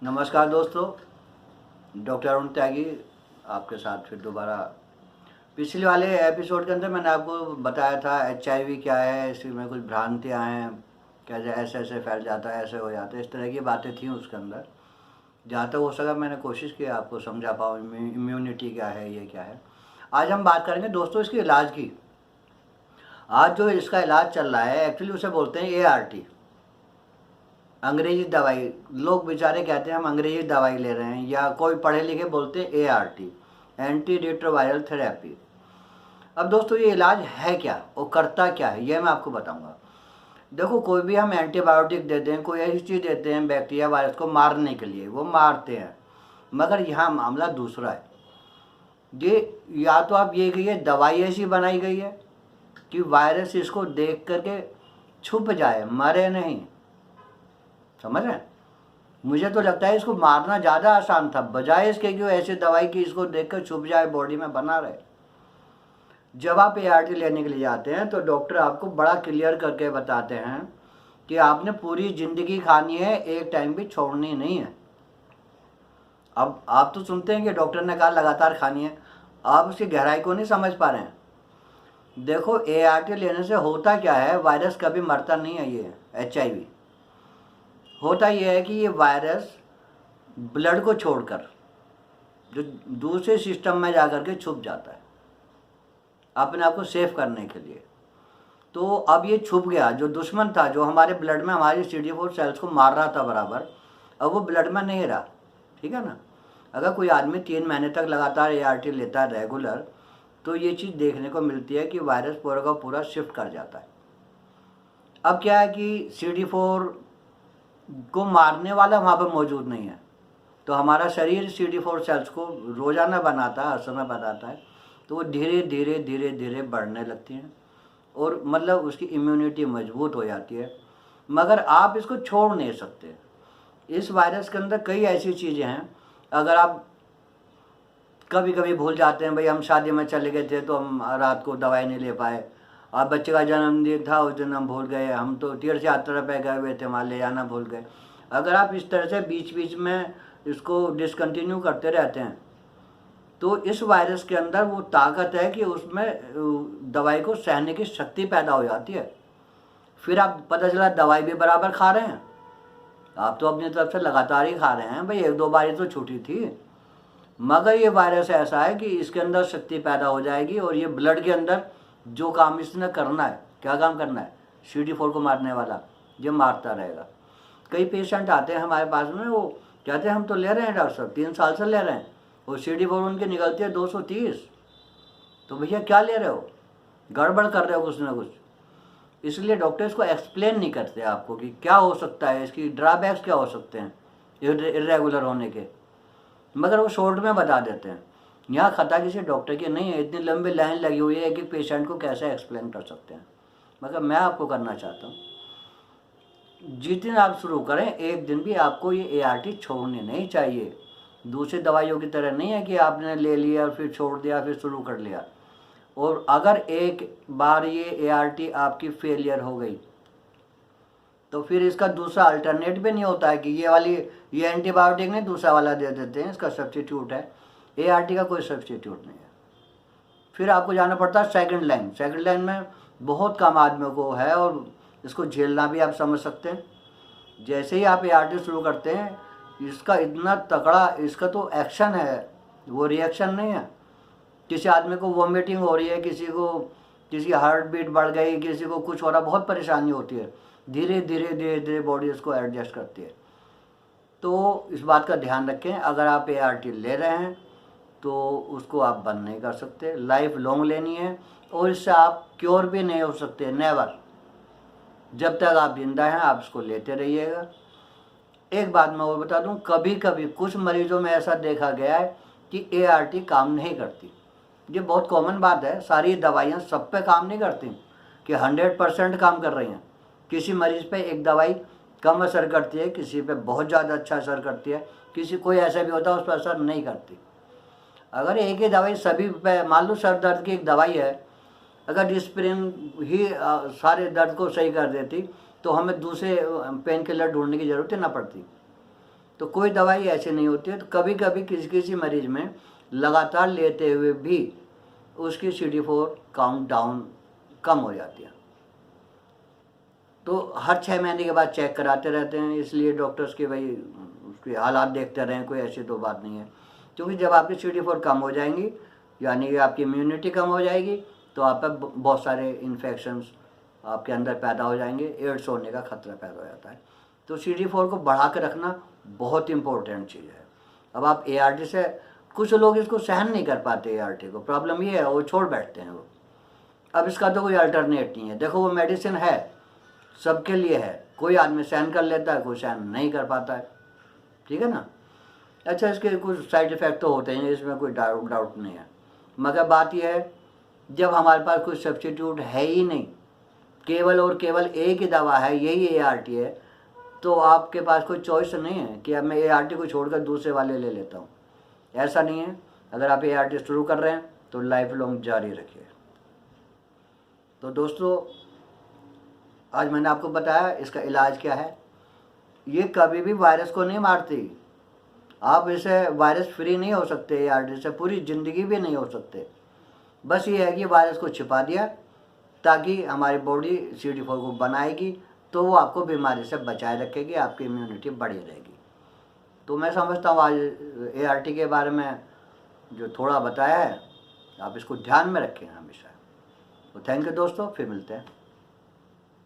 नमस्कार दोस्तों, डॉक्टर अरुण त्यागी आपके साथ फिर दोबारा। पिछले वाले एपिसोड के अंदर मैंने आपको बताया था HIV क्या है, इसमें कुछ भ्रांतियाँ हैं, कैसे ऐसे ऐसे फैल जाता है, ऐसे हो जाता है, इस तरह की बातें थी उसके अंदर। जहाँ तक हो सका मैंने कोशिश की आपको समझा पाऊँ इम्यूनिटी क्या है, ये क्या है। आज हम बात करेंगे दोस्तों इसके इलाज की। आज जो इसका इलाज चल रहा है एक्चुअली उसे बोलते हैं ART, अंग्रेजी दवाई। लोग बेचारे कहते हैं हम अंग्रेजी दवाई ले रहे हैं, या कोई पढ़े लिखे बोलते हैं ART, एंटी रेट्रोवायरल थेरेपी। अब दोस्तों ये इलाज है क्या और करता क्या है, ये मैं आपको बताऊंगा। देखो, कोई भी हम एंटीबायोटिक देते हैं, कोई ऐसी चीज़ देते हैं बैक्टीरिया वायरस को मारने के लिए, वो मारते हैं। मगर यहाँ मामला दूसरा है। ये या तो आप ये कहिए दवाई ऐसी बनाई गई है कि वायरस इसको देख करके छुप जाए, मरे नहीं। समझ रहे हैं? मुझे तो लगता है इसको मारना ज़्यादा आसान था, बजाय इसके कि ऐसी दवाई की इसको देखकर छुप जाए, बॉडी में बना रहे। जब आप ART लेने के लिए जाते हैं तो डॉक्टर आपको बड़ा क्लियर करके बताते हैं कि आपने पूरी ज़िंदगी खानी है, एक टाइम भी छोड़नी नहीं है। अब आप तो सुनते हैं कि डॉक्टर ने कहा लगातार खानी है, आप उसकी गहराई को नहीं समझ पा रहे हैं। देखो, ART लेने से होता क्या है, वायरस कभी मरता नहीं है। ये HIV होता यह है कि ये वायरस ब्लड को छोड़कर जो दूसरे सिस्टम में जाकर के छुप जाता है अपने आप को सेफ करने के लिए। तो अब ये छुप गया, जो दुश्मन था, जो हमारे ब्लड में हमारी CD4 सेल्स को मार रहा था बराबर, अब वो ब्लड में नहीं रहा। ठीक है ना? अगर कोई आदमी 3 महीने तक लगातार ART लेता है रेगुलर, तो ये चीज़ देखने को मिलती है कि वायरस पूरा का पूरा शिफ्ट कर जाता है। अब क्या है कि CD4 को मारने वाला वहाँ पर मौजूद नहीं है, तो हमारा शरीर CD4 सेल्स को रोज़ाना बनाता है, हर समय बनाता है, तो वो धीरे धीरे धीरे धीरे बढ़ने लगती हैं और मतलब उसकी इम्यूनिटी मजबूत हो जाती है। मगर आप इसको छोड़ नहीं सकते। इस वायरस के अंदर कई ऐसी चीज़ें हैं, अगर आप कभी कभी भूल जाते हैं, भाई हम शादी में चले गए थे तो हम रात को दवाई नहीं ले पाए, और बच्चे का जन्मदिन था उस दिन हम भूल गए, हम तो तीर्थ यात्रा पे गए हुए थे, वहाँ ले जाना भूल गए। अगर आप इस तरह से बीच बीच में इसको डिसकंटिन्यू करते रहते हैं तो इस वायरस के अंदर वो ताकत है कि उसमें दवाई को सहने की शक्ति पैदा हो जाती है। फिर आप पता चला दवाई भी बराबर खा रहे हैं, आप तो अपनी तरफ से लगातार ही खा रहे हैं, भाई 1-2 बार तो छूटी थी, मगर ये वायरस ऐसा है कि इसके अंदर शक्ति पैदा हो जाएगी और ये ब्लड के अंदर जो काम इसने करना है, क्या काम करना है, CD4 को मारने वाला, ये मारता रहेगा। कई पेशेंट आते हैं हमारे पास में, वो कहते हैं हम तो ले रहे हैं डॉक्टर साहब, 3 साल से ले रहे हैं, और CD4 उनकी निकलती है 230। तो भैया क्या ले रहे हो, गड़बड़ कर रहे हो कुछ ना कुछ। इसलिए डॉक्टर इसको एक्सप्लेन नहीं करते आपको कि क्या हो सकता है, इसकी ड्रॉबैक्स क्या हो सकते हैं इरेगुलर होने के, मगर वो शॉर्ट में बता देते हैं। यहाँ खता किसी डॉक्टर की नहीं है, इतनी लंबी लाइन लगी हुई है कि पेशेंट को कैसे एक्सप्लेन कर सकते हैं, मगर मैं आपको करना चाहता हूँ। जिस दिन आप शुरू करें, एक दिन भी आपको ये ART छोड़नी नहीं चाहिए। दूसरी दवाइयों की तरह नहीं है कि आपने ले लिया फिर छोड़ दिया फिर शुरू कर लिया। और अगर एक बार ये ART आपकी फेलियर हो गई तो फिर इसका दूसरा अल्टरनेट भी नहीं होता है कि ये एंटीबायोटिक नहीं, दूसरा वाला दे देते हैं, इसका सब्स्टिट्यूट है। ART का कोई सब्स्टिट्यूट नहीं है। फिर आपको जाना पड़ता है सेकंड लाइन। सेकंड लाइन में बहुत कम आदमियों को है और इसको झेलना भी आप समझ सकते हैं। जैसे ही आप ART शुरू करते हैं, इसका इतना तगड़ा, इसका तो एक्शन है, वो रिएक्शन नहीं है। किसी आदमी को वॉमिटिंग हो रही है, किसी हार्ट बीट बढ़ गई, किसी को कुछ हो रहा, बहुत परेशानी होती है। धीरे धीरे धीरे धीरे बॉडी उसको एडजस्ट करती है। तो इस बात का ध्यान रखें, अगर आप ART ले रहे हैं तो उसको आप बंद नहीं कर सकते, लाइफ लॉन्ग लेनी है, और इससे आप क्योर भी नहीं हो सकते, नेवर। जब तक आप जिंदा हैं आप इसको लेते रहिएगा। एक बात मैं और बता दूं, कभी कभी कुछ मरीजों में ऐसा देखा गया है कि ART काम नहीं करती। ये बहुत कॉमन बात है, सारी दवाइयाँ सब पे काम नहीं करती कि 100% काम कर रही हैं। किसी मरीज पे एक दवाई कम असर करती है, किसी पे बहुत ज़्यादा अच्छा असर करती है, किसी कोई ऐसा भी होता है उस पर असर नहीं करती। अगर एक ही दवाई सभी पे, मान लो सर दर्द की एक दवाई है, अगर डिस्प्रिन ही सारे दर्द को सही कर देती तो हमें दूसरे पेन किलर ढूंढने की ज़रूरत ही ना पड़ती। तो कोई दवाई ऐसी नहीं होती है। तो कभी कभी किसी किसी मरीज में लगातार लेते हुए भी उसकी CD4 काउंट डाउन कम हो जाती है। तो हर 6 महीने के बाद चेक कराते रहते हैं, इसलिए डॉक्टर्स के भाई उसके हालात देखते रहें, कोई ऐसी तो बात नहीं है। क्योंकि जब आपकी CD4 कम हो जाएंगी, यानी कि आपकी इम्यूनिटी कम हो जाएगी, तो आप पर बहुत सारे इन्फेक्शंस आपके अंदर पैदा हो जाएंगे, एड्स होने का खतरा पैदा हो जाता है। तो CD4 को बढ़ा कर रखना बहुत इंपॉर्टेंट चीज़ है। अब आप ART से, कुछ लोग इसको सहन नहीं कर पाते, ART को प्रॉब्लम ये है, वो छोड़ बैठते हैं वो। अब इसका तो कोई अल्टरनेट नहीं है। देखो वो मेडिसिन है, सबके लिए है, कोई आदमी सहन कर लेता है, कोई सहन नहीं कर पाता है, ठीक है ना। अच्छा, इसके कुछ साइड इफ़ेक्ट तो होते हैं, इसमें कोई डाउट नहीं है, मगर बात यह है जब हमारे पास कोई सब्स्टिट्यूट है ही नहीं, केवल और केवल एक ही दवा है, यही ART है, तो आपके पास कोई चॉइस नहीं है कि अब मैं ART को छोड़कर दूसरे वाले ले लेता हूँ, ऐसा नहीं है। अगर आप ART शुरू कर रहे हैं तो लाइफ लॉन्ग जारी रखिए। तो दोस्तों, आज मैंने आपको बताया इसका इलाज क्या है। ये कभी भी वायरस को नहीं मारती, आप इसे वायरस फ्री नहीं हो सकते, ART से पूरी ज़िंदगी भी नहीं हो सकते। बस ये है कि वायरस को छिपा दिया ताकि हमारी बॉडी CD4 को बनाएगी, तो वो आपको बीमारी से बचाए रखेगी, आपकी इम्यूनिटी बढ़ी रहेगी। तो मैं समझता हूँ आज ART के बारे में जो थोड़ा बताया है, आप इसको ध्यान में रखें हमेशा। तो थैंक यू दोस्तों, फिर मिलते हैं।